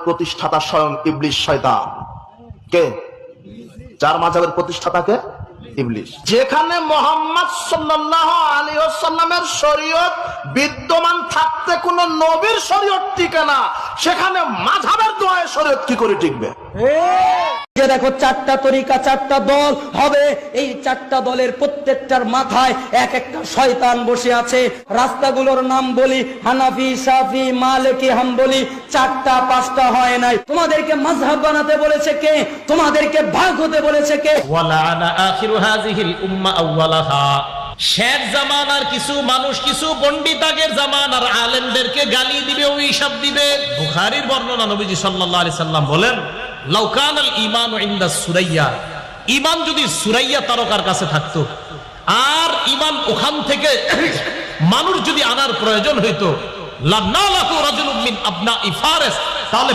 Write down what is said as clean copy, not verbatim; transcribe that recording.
প্রতিষ্ঠাতা স্বয়ং ইবলিস শয়তান। কে? চার মাযহাবের প্রতিষ্ঠাতা কে? ইবলিস। যেখানে মুহাম্মদ সাল্লাল্লাহু আলাইহি ওয়াসাল্লামের শরীয়ত বিদ্যমান থাকতে কোন নবীর শরীয়ত টিকে না, সেখানে মাযহাবের দোয়ায় শরীয়ত কি করে টিকবে? যে দেখো চারটা তরিকা, চারটা দল হবে, এই চারটা দলের প্রত্যেকটার মাথায় এক একটা শয়তান বসে আছে। রাস্তাগুলোর নাম বলি, হানাফি, শাফি, মালিকি, হাম্বলি, চারটা পাঁচটা হয় নাই। তোমাদেরকে মাযহাব বানাতে বলেছে কে? তোমাদেরকে ভাগ হতে বলেছে কে? ওয়ালানা আখিরু হাযিহিল উম্মাহ আউওয়ালাহা। শেষ জামানার কিছু মানুষ, কিছু পণ্ডিত আগের জামানার আলেমদেরকে গালি দিবে, অভিশাপ দিবে। বুখারীর বর্ণনা, নবীজি সাল্লাল্লাহু আলাইহি সাল্লাম বলেন, লাউ কানাল ঈমানু ইনদা সুরাইয়া, ঈমান যদি সুরাইয়া তারকার কাছে থাকতো, আর ঈমান ওখান থেকে মানুষ যদি আনার প্রয়োজন হইতো, লানালাহু রাজুলুম মিন আবনাই ফারিস, তাহলে